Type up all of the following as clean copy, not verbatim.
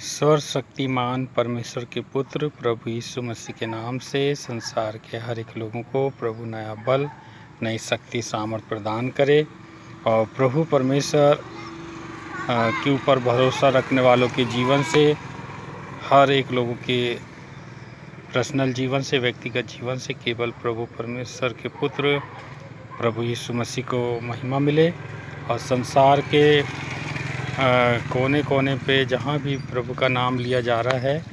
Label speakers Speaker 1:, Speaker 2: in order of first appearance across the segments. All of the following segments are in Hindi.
Speaker 1: सर्वशक्तिमान परमेश्वर के पुत्र प्रभु यीशु मसीह के नाम से संसार के हर एक लोगों को प्रभु नया बल, नई शक्ति, सामर्थ प्रदान करे। और प्रभु परमेश्वर के ऊपर भरोसा रखने वालों के जीवन से, हर एक लोगों के पर्सनल जीवन से, व्यक्तिगत जीवन से केवल प्रभु परमेश्वर के पुत्र प्रभु यीशु मसीह को महिमा मिले। और संसार के कोने कोने पे जहाँ भी प्रभु का नाम लिया जा रहा है,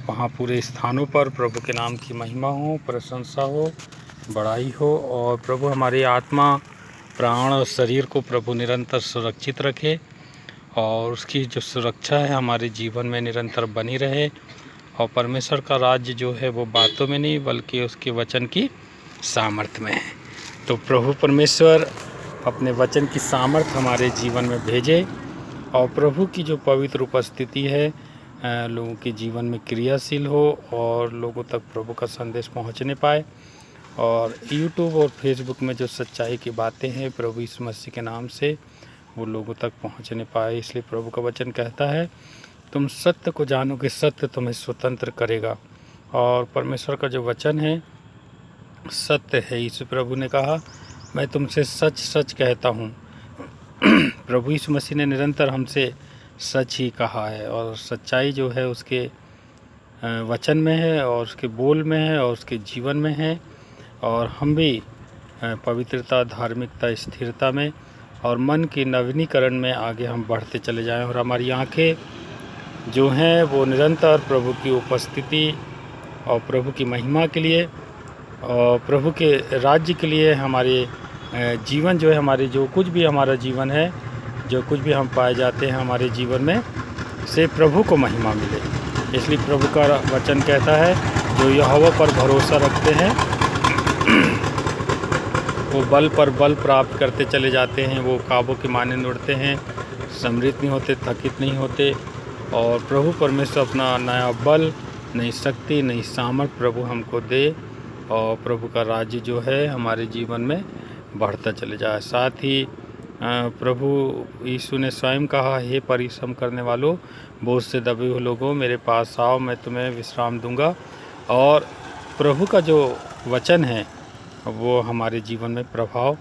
Speaker 1: वहाँ पूरे स्थानों पर प्रभु के नाम की महिमा हो, प्रशंसा हो, बड़ाई हो। और प्रभु हमारी आत्मा, प्राण और शरीर को प्रभु निरंतर सुरक्षित रखे और उसकी जो सुरक्षा है हमारे जीवन में निरंतर बनी रहे। और परमेश्वर का राज्य जो है वो बातों में नहीं बल्कि उसके वचन की सामर्थ्य में है। तो प्रभु परमेश्वर अपने वचन की सामर्थ्य हमारे जीवन में भेजे और प्रभु की जो पवित्र उपस्थिति है लोगों के जीवन में क्रियाशील हो और लोगों तक प्रभु का संदेश पहुंचने पाए। और यूट्यूब और फेसबुक में जो सच्चाई की बातें हैं प्रभु यीशु मसीह के नाम से वो लोगों तक पहुंचने पाए। इसलिए प्रभु का वचन कहता है, तुम सत्य को जानोगे, सत्य तुम्हें स्वतंत्र करेगा। और परमेश्वर का जो वचन है सत्य है। यीशु प्रभु ने कहा, मैं तुमसे सच सच कहता हूँ। प्रभु यीशु मसीह ने निरंतर हमसे सच ही कहा है और सच्चाई जो है उसके वचन में है और उसके बोल में है और उसके जीवन में है। और हम भी पवित्रता, धार्मिकता, स्थिरता में और मन की नवीनीकरण में आगे हम बढ़ते चले जाएं और हमारी आंखें जो हैं वो निरंतर प्रभु की उपस्थिति और प्रभु की महिमा के लिए और प्रभु के राज्य के लिए हमारे जीवन जो है, हमारे जो कुछ भी हमारा जीवन है, जो कुछ भी हम पाए जाते हैं हमारे जीवन में से प्रभु को महिमा मिले। इसलिए प्रभु का वचन कहता है, जो यहोवा पर भरोसा रखते हैं वो बल पर बल प्राप्त करते चले जाते हैं। वो काबों के माने उड़ते हैं, समृद्ध नहीं होते, थकित नहीं होते। और प्रभु परमेश्वर अपना नया बल, नई शक्ति, नई सामर्थ प्रभु हमको दे और प्रभु का राज्य जो है हमारे जीवन में बढ़ता चले जाए। साथ ही प्रभु यीशु ने स्वयं कहा, हे परिश्रम करने वालों, बोझ से दबे हुए लोगों, मेरे पास आओ, मैं तुम्हें विश्राम दूंगा। और प्रभु का जो वचन है वो हमारे जीवन में प्रभाव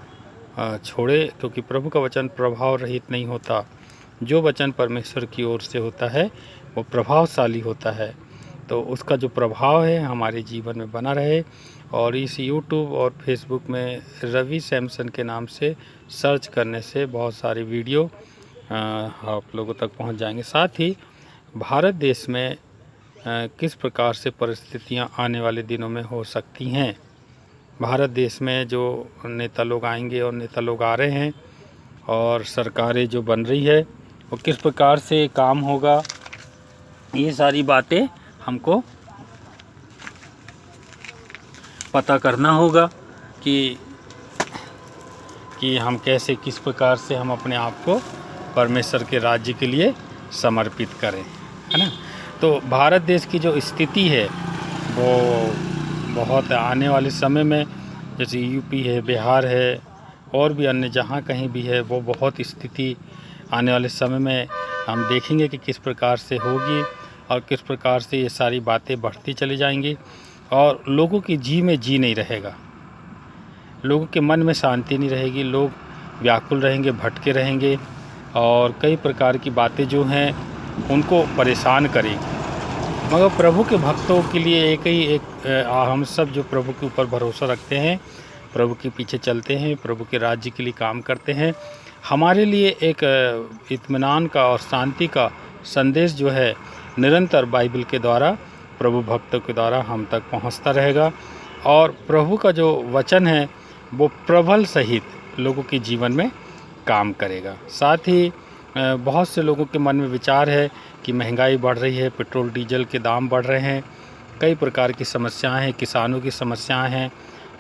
Speaker 1: छोड़े, क्योंकि प्रभु का वचन प्रभाव रहित नहीं होता। जो वचन परमेश्वर की ओर से होता है वो प्रभावशाली होता है। तो उसका जो प्रभाव है हमारे जीवन में बना रहे। और इस यूट्यूब और फेसबुक में रवि सैमसन के नाम से सर्च करने से बहुत सारी वीडियो आप लोगों तक पहुंच जाएंगे। साथ ही भारत देश में किस प्रकार से परिस्थितियां आने वाले दिनों में हो सकती हैं, भारत देश में जो नेता लोग आएंगे और नेता लोग आ रहे हैं और सरकारें जो बन रही है वो किस प्रकार से काम होगा, ये सारी बातें हमको पता करना होगा कि हम कैसे, किस प्रकार से हम अपने आप को परमेश्वर के राज्य के लिए समर्पित करें, है ना। तो भारत देश की जो स्थिति है वो बहुत आने वाले समय में, जैसे यूपी है, बिहार है और भी अन्य जहाँ कहीं भी है, वो बहुत स्थिति आने वाले समय में हम देखेंगे कि किस प्रकार से होगी और किस प्रकार से ये सारी बातें बढ़ती चली जाएंगी। और लोगों की जी में जी नहीं रहेगा, लोगों के मन में शांति नहीं रहेगी, लोग व्याकुल रहेंगे, भटके रहेंगे और कई प्रकार की बातें जो हैं उनको परेशान करेंगी। मगर प्रभु के भक्तों के लिए हम सब जो प्रभु के ऊपर भरोसा रखते हैं, प्रभु के पीछे चलते हैं, प्रभु के राज्य के लिए काम करते हैं, हमारे लिए एक इत्मीनान का और शांति का संदेश जो है निरंतर बाइबल के द्वारा, प्रभु भक्तों के द्वारा हम तक पहुंचता रहेगा। और प्रभु का जो वचन है वो प्रबल सहित लोगों के जीवन में काम करेगा। साथ ही बहुत से लोगों के मन में विचार है कि महंगाई बढ़ रही है, पेट्रोल डीजल के दाम बढ़ रहे हैं, कई प्रकार की समस्याएं हैं, किसानों की समस्याएं हैं,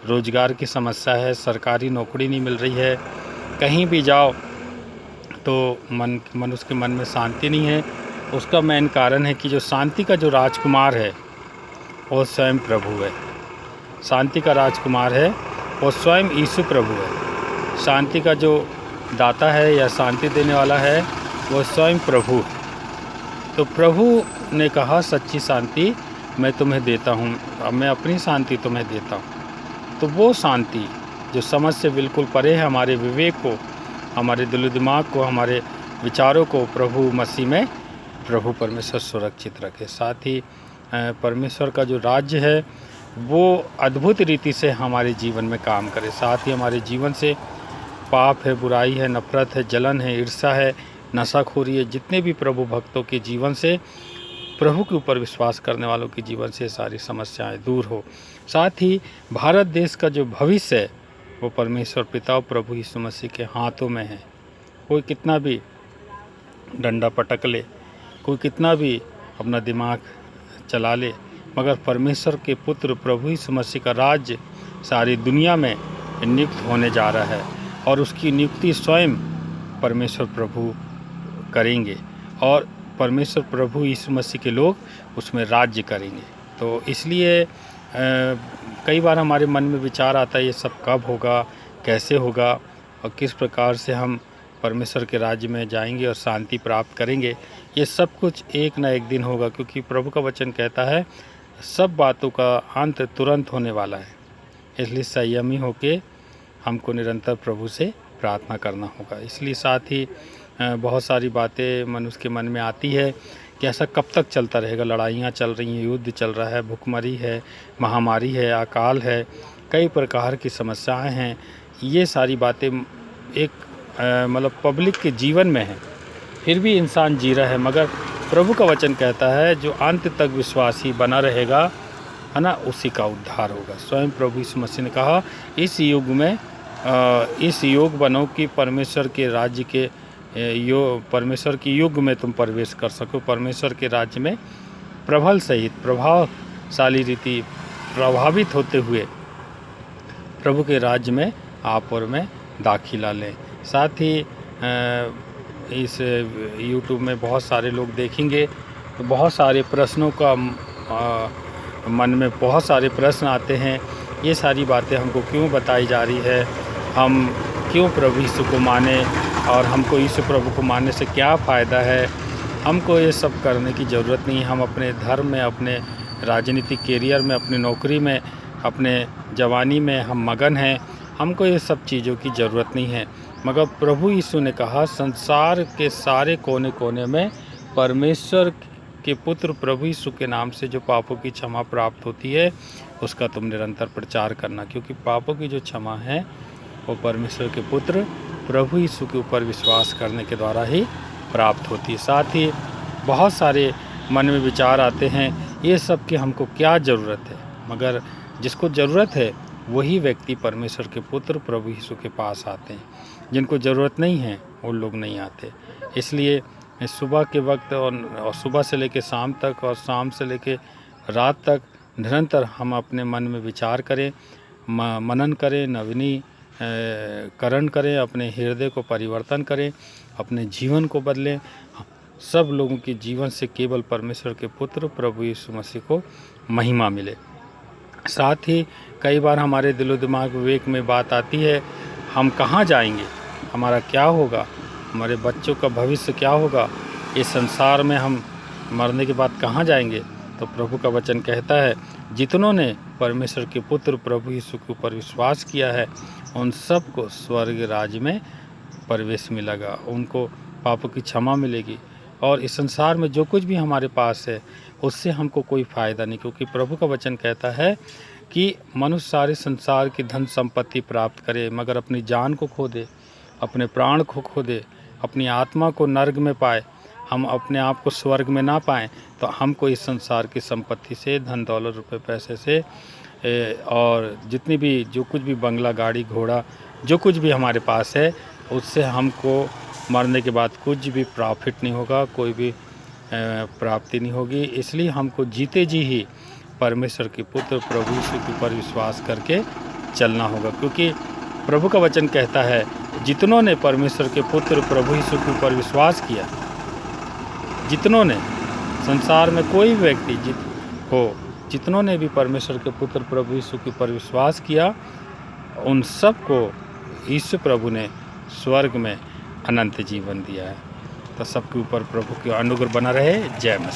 Speaker 1: रोजगार की समस्या है, सरकारी नौकरी नहीं मिल रही है, कहीं भी जाओ तो मनुष्य के मन में शांति नहीं है। उसका मेन कारण है कि जो शांति का जो राजकुमार है वो स्वयं प्रभु है। शांति का राजकुमार है वो स्वयं यीशु प्रभु है। शांति का जो दाता है या शांति देने वाला है वो स्वयं प्रभु है। तो प्रभु ने कहा सच्ची शांति मैं तुम्हें देता हूँ, अब मैं अपनी शांति तुम्हें देता हूँ। तो वो शांति जो समझ से बिल्कुल परे है, हमारे विवेक को, हमारे दिल दिमाग को, हमारे विचारों को प्रभु मसीह में प्रभु परमेश्वर सुरक्षित रखे। साथ ही परमेश्वर का जो राज्य है वो अद्भुत रीति से हमारे जीवन में काम करे। साथ ही हमारे जीवन से पाप है, बुराई है, नफरत है, जलन है, ईर्ष्या है, नशाखोरी है, जितने भी प्रभु भक्तों के जीवन से, प्रभु के ऊपर विश्वास करने वालों के जीवन से सारी समस्याएं दूर हो। साथ ही भारत देश का जो भविष्य है वो परमेश्वर पिता और प्रभु यीशु मसीह के हाथों में है। कोई कितना भी डंडा पटक ले, कोई कितना भी अपना दिमाग चला ले, मगर परमेश्वर के पुत्र प्रभु यीशु मसीह का राज्य सारी दुनिया में नियुक्त होने जा रहा है और उसकी नियुक्ति स्वयं परमेश्वर प्रभु करेंगे और परमेश्वर प्रभु यीशु मसीह के लोग उसमें राज्य करेंगे। तो इसलिए कई बार हमारे मन में विचार आता है ये सब कब होगा, कैसे होगा और किस प्रकार से हम परमेश्वर के राज्य में जाएंगे और शांति प्राप्त करेंगे। ये सब कुछ एक ना एक दिन होगा, क्योंकि प्रभु का वचन कहता है सब बातों का अंत तुरंत होने वाला है। इसलिए संयमी होके हमको निरंतर प्रभु से प्रार्थना करना होगा। इसलिए साथ ही बहुत सारी बातें मनुष्य के मन में आती है कि ऐसा कब तक चलता रहेगा। लड़ाइयाँ चल रही हैं, युद्ध चल रहा है, भुखमरी है, महामारी है, अकाल है, कई प्रकार की समस्याएं हैं। ये सारी बातें एक मतलब पब्लिक के जीवन में है, फिर भी इंसान जी रहा है। मगर प्रभु का वचन कहता है जो अंत तक विश्वासी बना रहेगा, है ना, उसी का उद्धार होगा। स्वयं प्रभु यीशु मसीह ने कहा इस युग में इस योग बनो कि परमेश्वर के राज्य के परमेश्वर के युग में तुम प्रवेश कर सको, परमेश्वर के राज्य में प्रबल सहित प्रभावशाली रीति प्रभावित होते हुए प्रभु के राज्य में आप और मैं दाखिला लें। साथ ही इस YouTube में बहुत सारे लोग देखेंगे तो बहुत सारे प्रश्नों का मन में बहुत सारे प्रश्न आते हैं। ये सारी बातें हमको क्यों बताई जा रही है, हम क्यों प्रभु यीशु को माने और हमको यीशु प्रभु को मानने से क्या फ़ायदा है। हमको ये सब करने की ज़रूरत नहीं है। हम अपने धर्म में, अपने राजनीतिक कैरियर में, अपनी नौकरी में, अपने जवानी में हम मगन हैं। हमको ये सब चीज़ों की ज़रूरत नहीं है। मगर प्रभु यीशु ने कहा संसार के सारे कोने कोने में परमेश्वर के पुत्र प्रभु यीशु के नाम से जो पापों की क्षमा प्राप्त होती है उसका तुम निरंतर प्रचार करना, क्योंकि पापों की जो क्षमा है वो परमेश्वर के पुत्र प्रभु यीशु के ऊपर विश्वास करने के द्वारा ही प्राप्त होती है। साथ ही बहुत सारे मन में विचार आते हैं ये सब कि हमको क्या ज़रूरत है, मगर जिसको ज़रूरत है वही व्यक्ति परमेश्वर के पुत्र प्रभु यीशु के पास आते हैं। जिनको ज़रूरत नहीं है वो लोग नहीं आते। इसलिए सुबह के वक्त और सुबह से लेकर शाम तक और शाम से लेकर रात तक निरंतर हम अपने मन में विचार करें, मनन करें, नवीनीकरण करें, अपने हृदय को परिवर्तन करें, अपने जीवन को बदलें। सब लोगों के जीवन से केवल परमेश्वर के पुत्र प्रभु यीशु मसीह को महिमा मिले। साथ ही कई बार हमारे दिलो दिमाग विवेक में बात आती है हम कहाँ जाएंगे, हमारा क्या होगा, हमारे बच्चों का भविष्य क्या होगा, इस संसार में हम मरने के बाद कहाँ जाएंगे। तो प्रभु का वचन कहता है जितनों ने परमेश्वर के पुत्र प्रभु यीशु के ऊपर विश्वास किया है उन सब को स्वर्ग राज्य में प्रवेश मिलेगा, उनको पापों की क्षमा मिलेगी और इस संसार में जो कुछ भी हमारे पास है उससे हमको कोई फ़ायदा नहीं। क्योंकि प्रभु का वचन कहता है कि मनुष्य सारे संसार की धन संपत्ति प्राप्त करे मगर अपनी जान को खो दे, अपने प्राण को खो दे, अपनी आत्मा को नर्क में पाए, हम अपने आप को स्वर्ग में ना पाएँ। तो हमको इस संसार की संपत्ति से, धन दौलत, रुपए पैसे से और जितनी भी जो कुछ भी बंगला, गाड़ी, घोड़ा, जो कुछ भी हमारे पास है उससे हमको मरने के बाद कुछ भी प्रॉफिट नहीं होगा, कोई भी प्राप्ति नहीं होगी। इसलिए हमको जीते जी ही परमेश्वर के पुत्र प्रभु यीशु के ऊपर विश्वास करके चलना होगा। क्योंकि प्रभु का वचन कहता है जितनों ने परमेश्वर के पुत्र प्रभु यीशु के ऊपर विश्वास किया, जितनों ने, संसार में कोई भी व्यक्ति जितनों ने भी परमेश्वर के पुत्र प्रभु यीशु के ऊपर विश्वास किया उन सब को यीशु प्रभु ने स्वर्ग में अनंत जीवन दिया है। तो सबके ऊपर प्रभु की अनुग्रह बना रहे। जय मसीह।